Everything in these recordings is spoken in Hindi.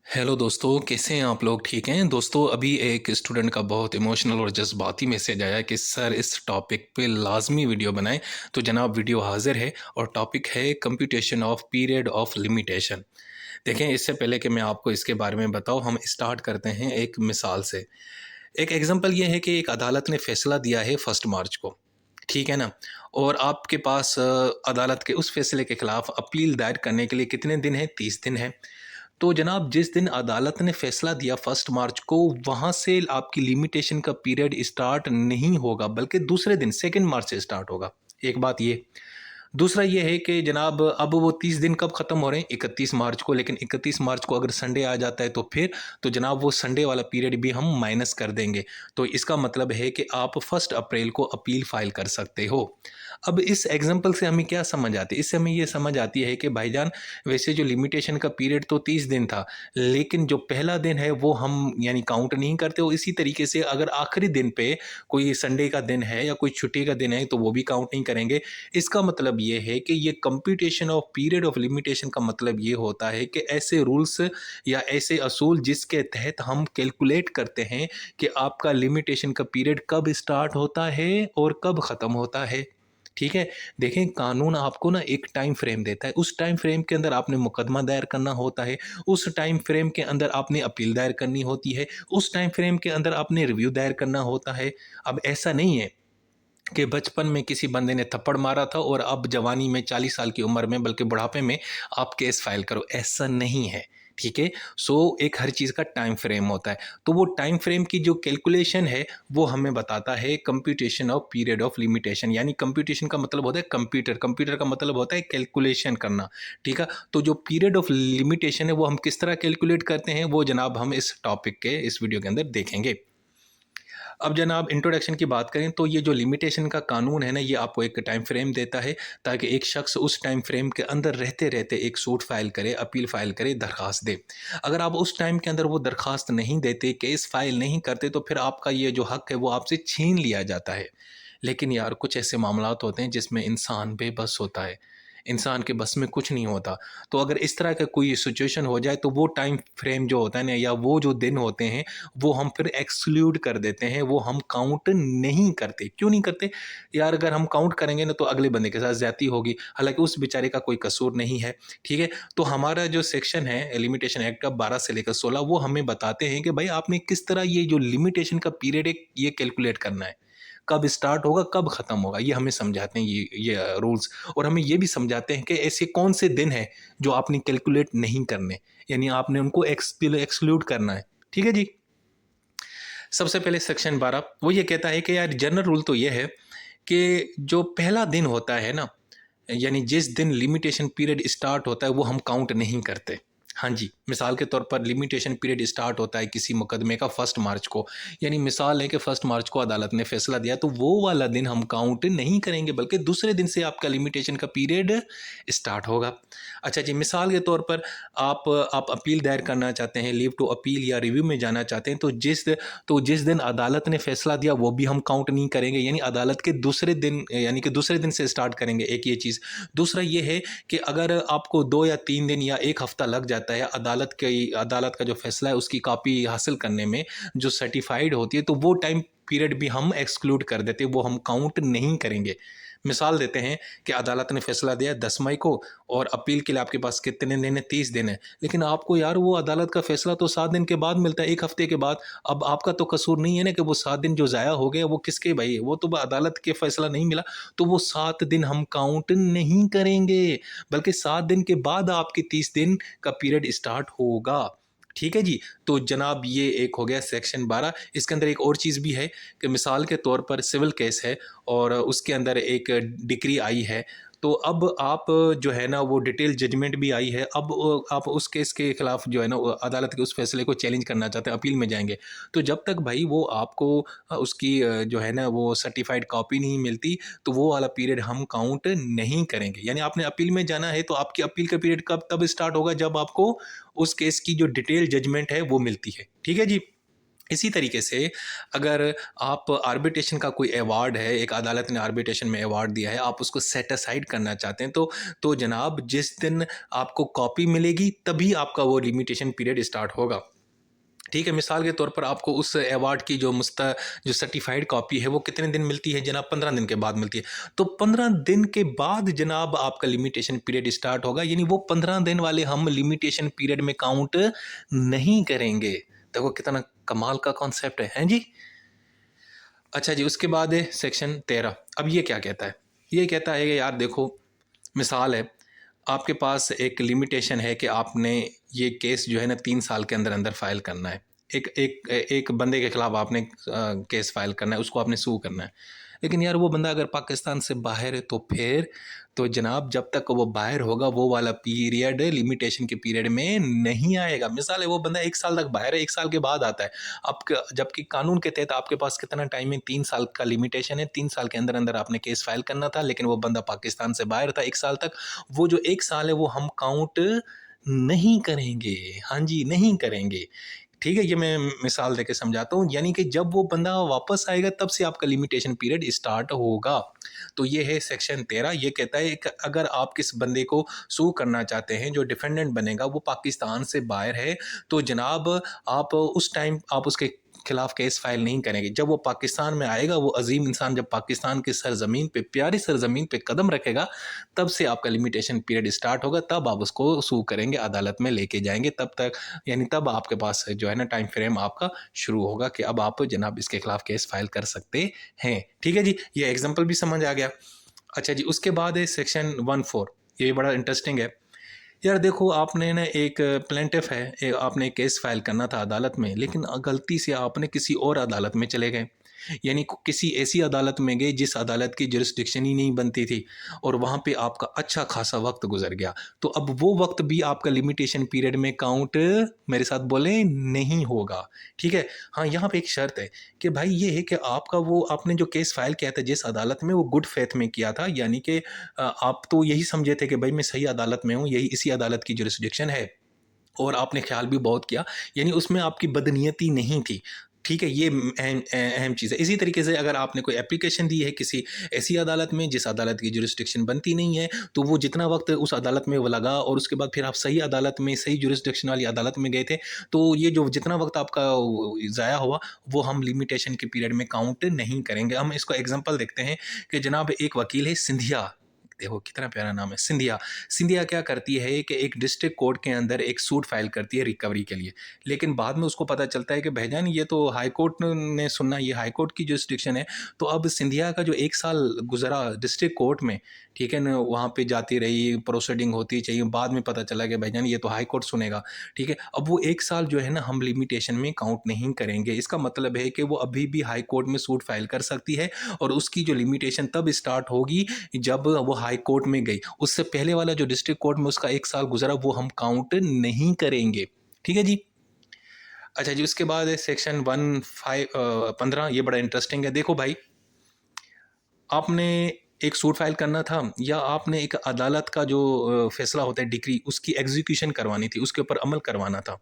हेलो दोस्तों, कैसे हैं आप लोग? ठीक हैं दोस्तों। अभी एक स्टूडेंट का बहुत इमोशनल और जज्बाती मैसेज आया कि सर इस टॉपिक पे लाजमी वीडियो बनाएं। तो जनाब वीडियो हाजिर है और टॉपिक है computation of period of limitation. देखें, इससे पहले कि मैं आपको इसके बारे में बताऊं, हम स्टार्ट करते हैं एक मिसाल से। एक एग्जांपल ये है कि एक अदालत ने फैसला दिया है 1 मार्च को, ठीक है ना। और आपके पास अदालत के उस फैसले के खिलाफ अपील दायर करने के लिए कितने दिन है? 30 दिन है। तो जनाब जिस दिन अदालत ने फैसला दिया 1 मार्च को, वहाँ से आपकी लिमिटेशन का पीरियड स्टार्ट नहीं होगा, बल्कि दूसरे दिन 2 मार्च से स्टार्ट होगा। एक बात ये। दूसरा ये है कि जनाब अब वो 30 दिन कब ख़त्म हो रहे हैं? 31 मार्च को। लेकिन 31 मार्च को अगर संडे आ जाता है तो फिर तो जनाब वो संडे वाला पीरियड भी हम माइनस कर देंगे। तो इसका मतलब है कि आप 1 अप्रैल को अपील फाइल कर सकते हो। अब इस एग्जाम्पल से हमें क्या समझ आती है? इससे हमें ये समझ आती है कि भाईजान, वैसे जो लिमिटेशन का पीरियड तो 30 दिन था, लेकिन जो पहला दिन है वो हम यानी काउंट नहीं करते हो। इसी तरीके से अगर आखिरी दिन पे कोई संडे का दिन है या कोई छुट्टी का दिन है तो वो भी काउंट नहीं करेंगे। इसका मतलब ये है कि ये computation of period of limitation का मतलब ये होता है कि ऐसे रूल्स या ऐसे असूल जिसके तहत हम कैलकुलेट करते हैं कि आपका लिमिटेशन का पीरियड कब स्टार्ट होता है और कब ख़त्म होता है। ठीक है। देखें, कानून आपको ना एक टाइम फ्रेम देता है। उस टाइम फ्रेम के अंदर आपने मुकदमा दायर करना होता है। उस टाइम फ्रेम के अंदर आपने अपील दायर करनी होती है। उस टाइम फ्रेम के अंदर आपने रिव्यू दायर करना होता है। अब ऐसा नहीं है कि बचपन में किसी बंदे ने थप्पड़ मारा था और अब जवानी में 40 साल की उम्र में, बल्कि बुढ़ापे में आप केस फाइल करो। ऐसा नहीं है। ठीक है। सो एक हर चीज़ का टाइम फ्रेम होता है। तो वो टाइम फ्रेम की जो कैलकुलेशन है वो हमें बताता है computation of period of limitation. यानी कंप्यूटेशन का मतलब होता है कंप्यूटर, कंप्यूटर का मतलब होता है कैलकुलेशन करना। ठीक है। तो जो पीरियड ऑफ लिमिटेशन है वो हम किस तरह कैलकुलेट करते हैं वो जनाब हम इस टॉपिक के इस वीडियो के अंदर देखेंगे। अब जनाब इंट्रोडक्शन की बात करें तो ये जो लिमिटेशन का कानून है ना, ये आपको एक टाइम फ्रेम देता है ताकि एक शख्स उस टाइम फ्रेम के अंदर रहते रहते एक सूट फाइल करे, अपील फाइल करे, दरख्वास्त दे। अगर आप उस टाइम के अंदर वो दरख्वास्त नहीं देते, केस फाइल नहीं करते, तो फिर आपका ये जो हक है वो आपसे छीन लिया जाता है। लेकिन यार कुछ ऐसे मामलात होते हैं जिसमें इंसान बेबस होता है, इंसान के बस में कुछ नहीं होता। तो अगर इस तरह का कोई सिचुएशन हो जाए तो वो टाइम फ्रेम जो होता है ना, या वो जो दिन होते हैं, वो हम फिर एक्सक्लूड कर देते हैं, वो हम काउंट नहीं करते। क्यों नहीं करते? यार अगर हम काउंट करेंगे ना तो अगले बंदे के साथ ज़्यादती होगी, हालाँकि उस बेचारे का कोई कसूर नहीं है। ठीक है? तो हमारा जो सेक्शन है लिमिटेशन एक्ट का 12 से लेकर 16, वो हमें बताते हैं कि भाई आपने किस तरह ये जो लिमिटेशन का पीरियड है ये कैलकुलेट करना है। कब स्टार्ट होगा, कब ख़त्म होगा, ये हमें समझाते हैं ये रूल्स। और हमें ये भी समझाते हैं कि ऐसे कौन से दिन हैं जो आपने कैलकुलेट नहीं करने, यानी आपने उनको एक्सक्लूड करना है। ठीक है जी? सबसे पहले सेक्शन 12 वो ये कहता है कि यार जनरल रूल तो ये है कि जो पहला दिन होता है ना, यानी जिस दिन लिमिटेशन पीरियड स्टार्ट होता है वो हम काउंट नहीं करते। हाँ जी, मिसाल के तौर पर लिमिटेशन पीरियड स्टार्ट होता है किसी मुकदमे का 1 मार्च को। यानी मिसाल है कि 1 मार्च को अदालत ने फैसला दिया, तो वो वाला दिन हम काउंट नहीं करेंगे, बल्कि दूसरे दिन से आपका लिमिटेशन का पीरियड स्टार्ट होगा। अच्छा जी, मिसाल के तौर पर आप अपील दायर करना चाहते हैं, लीव टू अपील या रिव्यू में जाना चाहते हैं, तो जिस दिन अदालत ने फैसला दिया वो भी हम काउंट नहीं करेंगे, यानी अदालत के दूसरे दिन, यानी कि दूसरे दिन से स्टार्ट करेंगे। एक ये चीज़। दूसरा ये है कि अगर आपको 2 या 3 दिन या 1 हफ़्ता लग जाता है अदालत का जो फैसला है उसकी कॉपी हासिल करने में, जो सर्टिफाइड होती है, तो वो टाइम पीरियड भी हम एक्सक्लूड कर देते हैं, वो हम काउंट नहीं करेंगे। मिसाल देते हैं कि अदालत ने फैसला दिया 10 मई को और अपील के लिए आपके पास कितने दिन है? 30 दिन है। लेकिन आपको यार वो अदालत का फैसला तो 7 दिन के बाद मिलता है, 1 हफ्ते के बाद। अब आपका तो कसूर नहीं है ना कि वो 7 दिन जो ज़ाया हो गए वो किसके भाई? वो तो अदालत के फैसला नहीं मिला, तो वो 7 दिन हम काउंट नहीं करेंगे, बल्कि 7 दिन के बाद आपके 30 दिन का पीरियड स्टार्ट होगा। ठीक है जी? तो जनाब ये एक हो गया सेक्शन 12। इसके अंदर एक और चीज़ भी है कि मिसाल के तौर पर सिविल केस है और उसके अंदर एक डिक्री आई है, तो अब आप जो है ना वो डिटेल जजमेंट भी आई है। अब आप उस केस के खिलाफ जो है ना वो अदालत के उस फैसले को चैलेंज करना चाहते हैं, अपील में जाएंगे। तो जब तक भाई वो आपको उसकी जो है ना वो सर्टिफाइड कॉपी नहीं मिलती, तो वो वाला पीरियड हम काउंट नहीं करेंगे। यानी आपने अपील में जाना है तो आपकी अपील का पीरियड तब स्टार्ट होगा जब आपको उस केस की जो डिटेल जजमेंट है वो मिलती है। ठीक है जी? इसी तरीके से अगर आप आर्बिट्रेशन का कोई अवार्ड है, एक अदालत ने आर्बिट्रेशन में अवार्ड दिया है, आप उसको सेट असाइड करना चाहते हैं, तो जनाब जिस दिन आपको कॉपी मिलेगी तभी आपका वो लिमिटेशन पीरियड स्टार्ट होगा। ठीक है, मिसाल के तौर पर आपको उस अवार्ड की जो सर्टिफाइड कॉपी है वो कितने दिन मिलती है जनाब? 15 दिन के बाद मिलती है। तो 15 दिन के बाद जनाब आपका लिमिटेशन पीरियड स्टार्ट होगा, यानी वो 15 दिन वाले हम लिमिटेशन पीरियड में काउंट नहीं करेंगे। देखो कितना कमाल का कॉन्सेप्ट है जी। अच्छा जी, उसके बाद है सेक्शन 13। अब ये क्या कहता है? ये कहता है कि यार देखो, मिसाल है, आपके पास एक लिमिटेशन है कि आपने ये केस जो है ना 3 साल के अंदर अंदर फाइल करना है। एक एक एक बंदे के खिलाफ आपने केस फाइल करना है, उसको आपने सू करना है। लेकिन यार वो बंदा अगर पाकिस्तान से बाहर है तो फिर तो जनाब जब तक वो बाहर होगा वो वाला पीरियड लिमिटेशन के पीरियड में नहीं आएगा। मिसाल है वो बंदा 1 साल तक बाहर है, 1 साल के बाद आता है। अब जबकि कानून के तहत आपके पास कितना टाइम है? 3 साल का लिमिटेशन है। 3 साल के अंदर अंदर आपने केस फाइल करना था, लेकिन वो बंदा पाकिस्तान से बाहर था 1 साल तक। वो जो 1 साल है वो हम काउंट नहीं करेंगे। हाँ जी, नहीं करेंगे। ठीक है, ये मैं मिसाल देके समझाता हूँ, यानी कि जब वो बंदा वापस आएगा तब से आपका लिमिटेशन पीरियड स्टार्ट होगा। तो ये है सेक्शन 13। ये कहता है कि अगर आप किस बंदे को सू करना चाहते हैं, जो डिफेंडेंट बनेगा वो पाकिस्तान से बाहर है, तो जनाब आप उस टाइम आप उसके खिलाफ केस फाइल नहीं करेंगे। जब वो पाकिस्तान में आएगा, वो अजीम इंसान जब पाकिस्तान की सरजमीन पे, प्यारी सरजमीन पे कदम रखेगा, तब से आपका लिमिटेशन पीरियड स्टार्ट होगा। तब आप उसको सू करेंगे, अदालत में लेके जाएंगे। तब तक यानी तब आपके पास जो है ना टाइम फ्रेम आपका शुरू होगा कि अब आप जनाब इसके खिलाफ केस फाइल कर सकते हैं। ठीक है जी, ये एग्जाम्पल भी समझ आ गया। अच्छा जी, उसके बाद है सेक्शन 14। ये बड़ा इंटरेस्टिंग है। यार देखो, आपने ना एक प्लेंटिफ है, आपने केस फाइल करना था अदालत में, लेकिन गलती से आपने किसी और अदालत में चले गए, यानी किसी ऐसी अदालत में गए जिस अदालत की जुरिस्डिक्शन ही नहीं बनती थी, और वहाँ पे आपका अच्छा खासा वक्त गुजर गया। तो अब वो वक्त भी आपका लिमिटेशन पीरियड में काउंट, मेरे साथ बोले, नहीं होगा। ठीक है। हाँ, यहाँ पे एक शर्त है कि भाई ये है कि आपका वो आपने जो केस फाइल किया था जिस अदालत में, वो गुड फेथ में किया था, यानी कि आप तो यही समझे थे कि भाई मैं सही अदालत में हूँ, यही इसी अदालत की जुरिस्डिक्शन है, और आपने ख्याल भी बहुत किया, यानी उसमें आपकी बदनीयती नहीं थी। ठीक है, ये अहम अहम चीज़ है। इसी तरीके से अगर आपने कोई एप्लीकेशन दी है किसी ऐसी अदालत में जिस अदालत की जुरिस्डिक्शन बनती नहीं है, तो वो जितना वक्त उस अदालत में वो लगा, और उसके बाद फिर आप सही अदालत में, सही जुरिस्डिक्शन वाली अदालत में गए थे, तो ये जो जितना वक्त आपका ज़ाया हुआ, वो हम लिमिटेशन के पीरियड में काउंट नहीं करेंगे। हम इसको एग्जांपल देखते हैं कि जनाब एक वकील है सिंधिया, देखो कितना प्यारा नाम है, सिंधिया। सिंधिया क्या करती है कि एक डिस्ट्रिक्ट कोर्ट के अंदर एक सूट फाइल करती है रिकवरी के लिए, लेकिन बाद में उसको पता चलता है कि भाईजान ये तो हाई कोर्ट ने सुनना, ये हाई कोर्ट की जुरिस्डिक्शन है। तो अब सिंधिया का जो 1 साल गुजरा डिस्ट्रिक्ट कोर्ट में, ठीक है ना, वहाँ पे जाती रही, प्रोसीडिंग होती चाहिए, बाद में पता चला कि भाईजान ये तो हाई कोर्ट सुनेगा। ठीक है, अब वो 1 साल जो है ना हम लिमिटेशन में काउंट नहीं करेंगे। इसका मतलब है कि वो अभी भी हाई कोर्ट में सूट फाइल कर सकती है, और उसकी जो लिमिटेशन तब स्टार्ट होगी जब वो हाई कोर्ट में गई। उससे पहले वाला जो डिस्ट्रिक्ट कोर्ट में उसका 1 साल गुजरा, वो हम काउंट नहीं करेंगे। ठीक है जी। अच्छा जी, उसके बाद है सेक्शन 15। ये बड़ा इंटरेस्टिंग है। देखो भाई, आपने एक सूट फाइल करना था, या आपने एक अदालत का जो फैसला होता है, डिक्री, उसकी एग्जीक्यूशन करवानी थी, उसके ऊपर अमल करवाना था।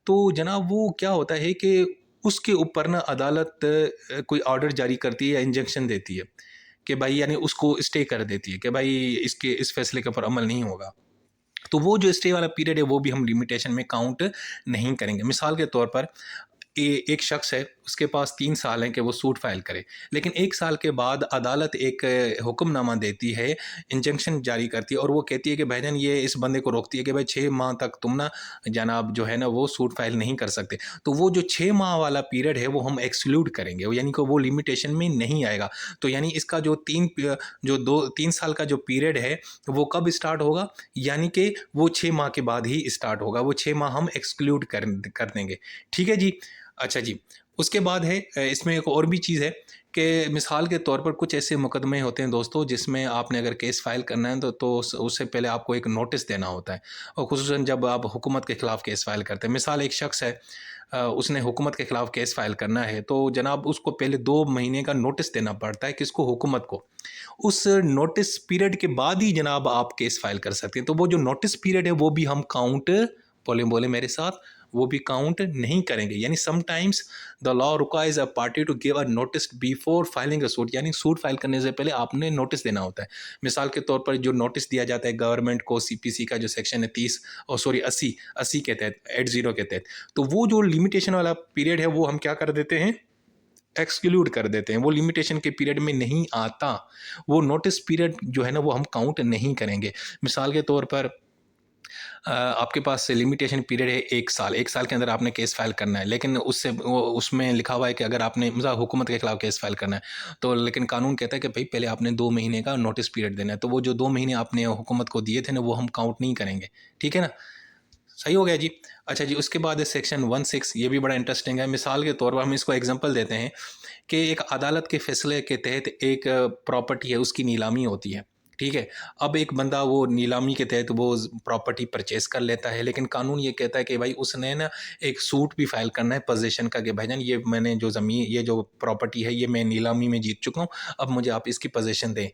तो जनाब वो क्या होता है कि उसके ऊपर ना अदालत कोई ऑर्डर जारी करती है या इंजंक्शन देती है कि भाई, यानी उसको स्टे कर देती है कि भाई इसके इस फैसले के ऊपर अमल नहीं होगा। तो वो जो स्टे वाला पीरियड है वो भी हम लिमिटेशन में काउंट नहीं करेंगे। मिसाल के तौर पर एक शख्स है, उसके पास 3 साल हैं कि वो सूट फाइल करे, लेकिन 1 साल के बाद अदालत एक हुक्मनामा देती है, इंजंक्शन जारी करती है, और वो कहती है कि भाईजान ये इस बंदे को रोकती है कि भाई 6 माह तक तुम ना जनाब जो है ना वो सूट फाइल नहीं कर सकते। तो वो जो 6 माह वाला पीरियड है वो हम एक्सक्लूड करेंगे, यानी कि वो लिमिटेशन में नहीं आएगा। तो यानी इसका जो 2-3 साल का जो पीरियड है वो कब स्टार्ट होगा? यानी कि वो 6 माह के बाद ही स्टार्ट होगा। वो 6 माह हम एक्सक्लूड कर देंगे। ठीक है जी। अच्छा जी, उसके बाद है इसमें एक और भी चीज़ है कि मिसाल के तौर पर कुछ ऐसे मुकदमे होते हैं दोस्तों, जिसमें आपने अगर केस फाइल करना है तो उससे पहले आपको एक नोटिस देना होता है, और खुसूसन जब आप हुकूमत के ख़िलाफ़ केस फाइल करते हैं। मिसाल एक शख्स है, उसने हुकूमत के ख़िलाफ़ केस फाइल करना है, तो जनाब उसको पहले 2 महीने का नोटिस देना पड़ता है, किसको? हुकूमत को। उस नोटिस पीरियड के बाद ही जनाब आप केस फाइल कर सकते हैं। तो वो जो नोटिस पीरियड है वो भी हम काउंट, बोले बोले मेरे साथ, वो भी काउंट नहीं करेंगे। यानी sometimes the law requires a party to give a notice before filing a suit, यानी सूट फाइल करने से पहले आपने नोटिस देना होता है। मिसाल के तौर पर जो नोटिस दिया जाता है गवर्नमेंट को सीपीसी का जो सेक्शन है 30 और सॉरी 80 के तहत 80 के तहत, तो वो जो लिमिटेशन वाला पीरियड है वो हम क्या कर देते हैं, एक्सक्लूड कर देते हैं। वो लिमिटेशन के पीरियड में नहीं आता, वो नोटिस पीरियड जो है ना वो हम काउंट नहीं करेंगे। मिसाल के तौर पर आपके पास लिमिटेशन पीरियड है 1 साल, 1 साल के अंदर आपने केस फाइल करना है, लेकिन उससे वो उसमें लिखा हुआ है कि अगर आपने मतलब हुकूमत के खिलाफ केस फाइल करना है तो, लेकिन कानून कहता है कि भाई पहले आपने 2 महीने का नोटिस पीरियड देना है, तो वो जो 2 महीने आपने हुकूमत को दिए थे ना वो हम काउंट नहीं करेंगे। ठीक है ना, सही हो गया जी। अच्छा जी, उसके बाद सेक्शन 16, ये भी बड़ा इंटरेस्टिंग है। मिसाल के तौर पर हम इसको एग्जांपल देते हैं कि एक अदालत के फैसले के तहत एक प्रॉपर्टी है उसकी नीलामी होती है। ठीक है, अब एक बंदा वो नीलामी के तहत वो प्रॉपर्टी परचेस कर लेता है, लेकिन कानून ये कहता है कि भाई उसने ना एक सूट भी फाइल करना है पोजीशन का कि भाईजान ये मैंने जो ज़मीन, ये जो प्रॉपर्टी है ये मैं नीलामी में जीत चुका हूँ, अब मुझे आप इसकी पोजीशन दें।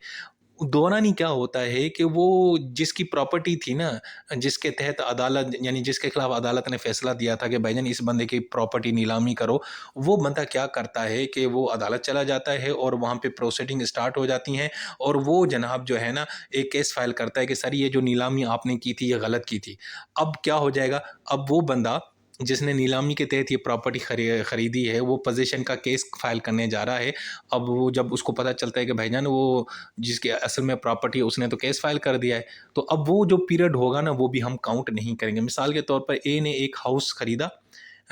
दौरान ही क्या होता है कि वो जिसकी प्रॉपर्टी थी ना, जिसके तहत अदालत यानी जिसके खिलाफ अदालत ने फैसला दिया था कि भाईजान इस बंदे की प्रॉपर्टी नीलामी करो, वो बंदा क्या करता है कि वो अदालत चला जाता है और वहाँ पे प्रोसीडिंग स्टार्ट हो जाती हैं, और वो जनाब जो है ना एक केस फाइल करता है कि सर ये जो नीलामी आपने की थी ये गलत की थी। अब क्या हो जाएगा, अब वो बंदा जिसने नीलामी के तहत ये प्रॉपर्टी खरीदी है वो पोजीशन का केस फाइल करने जा रहा है। अब वो जब उसको पता चलता है कि भाईजान वो जिसकी असल में प्रॉपर्टी है उसने तो केस फाइल कर दिया है, तो अब वो जो पीरियड होगा ना वो भी हम काउंट नहीं करेंगे। मिसाल के तौर पर ए ने एक हाउस खरीदा,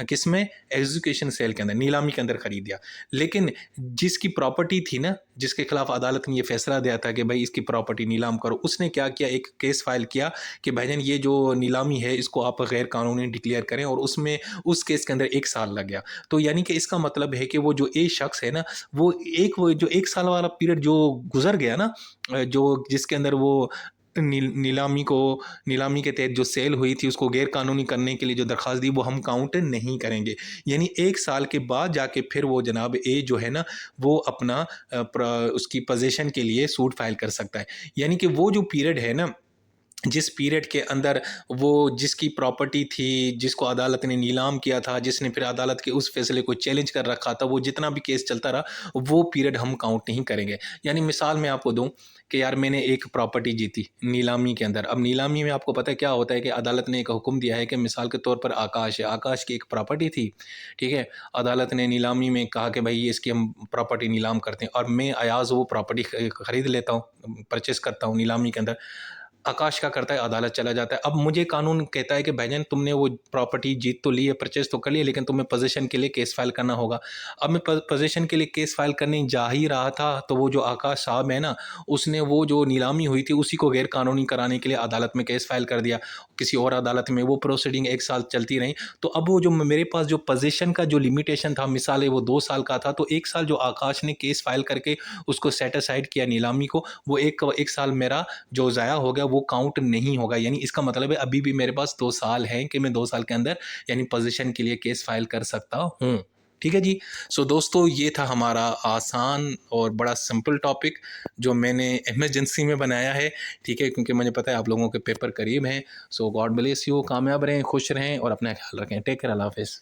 किसमें, एग्जीक्यूशन सेल के अंदर, नीलामी के अंदर खरीद दिया, लेकिन जिसकी प्रॉपर्टी थी ना, जिसके खिलाफ अदालत ने ये फैसला दिया था कि भाई इसकी प्रॉपर्टी नीलाम करो, उसने क्या किया, एक केस फाइल किया कि भाईजान ये जो नीलामी है इसको आप गैर कानूनी डिक्लेयर करें, और उसमें उस केस के अंदर 1 साल लग गया। तो यानी कि इसका मतलब है कि वो जो ए शख्स है ना, वो जो 1 साल वाला पीरियड जो गुजर गया ना, जो जिसके अंदर वो नीलामी के तहत जो सेल हुई थी उसको गैर कानूनी करने के लिए जो दरख्वास्त दी वो हम काउंट नहीं करेंगे। यानी 1 साल के बाद जाके फिर वो जनाब ए जो है ना वो अपना उसकी पोजीशन के लिए सूट फाइल कर सकता है। यानी कि वो जो पीरियड है ना, जिस पीरियड के अंदर वो जिसकी प्रॉपर्टी थी, जिसको अदालत ने नीलाम किया था, जिसने फिर अदालत के उस फैसले को चैलेंज कर रखा था, वो जितना भी केस चलता रहा वो पीरियड हम काउंट नहीं करेंगे। यानी मिसाल मैं आपको दूं कि यार मैंने एक प्रॉपर्टी जीती नीलामी के अंदर। अब नीलामी में आपको पता है क्या होता है कि अदालत ने एक हुक्म दिया है कि मिसाल के तौर पर आकाश है, आकाश की एक प्रॉपर्टी थी। ठीक है, अदालत ने नीलामी में कहा कि भाई ये इसकी हम प्रॉपर्टी नीलाम करते हैं, और मैं अयाज वो प्रॉपर्टी खरीद लेता हूँ, परचेस करता हूँ नीलामी के अंदर। आकाश क्या करता है, अदालत चला जाता है। अब मुझे कानून कहता है कि भाईजान तुमने वो प्रॉपर्टी जीत तो ली है, परचेस तो कर लिया, लेकिन तुम्हें पोजीशन के लिए केस फाइल करना होगा। अब मैं पोजीशन के लिए केस फाइल करने जा ही रहा था, तो वो जो आकाश साहब है ना, उसने वो जो नीलामी हुई थी उसी को गैर कानूनी कराने के लिए अदालत में केस फाइल कर दिया, किसी और अदालत में। वो प्रोसीडिंग 1 साल चलती रही। तो अब वो जो मेरे पास जो पोजीशन का जो लिमिटेशन था, मिसाल है वो 2 साल का था, तो 1 साल जो आकाश ने केस फाइल करके उसको सेट असाइड किया नीलामी को, वो एक साल मेरा जो ज़ाया हो गया वो काउंट नहीं होगा। यानी इसका मतलब है अभी भी मेरे पास 2 साल हैं कि मैं 2 साल के अंदर यानी पोजीशन के लिए केस फाइल कर सकता हूँ। ठीक है जी। सो दोस्तों ये था हमारा आसान और बड़ा सिंपल टॉपिक जो मैंने इमरजेंसी में बनाया है। ठीक है, क्योंकि मुझे पता है आप लोगों के पेपर करीब हैं। सो गॉड ब्लेस यू, कामयाब रहें, खुश रहें और अपना ख्याल रखें। टेक केयर, अल्लाह हाफिज़।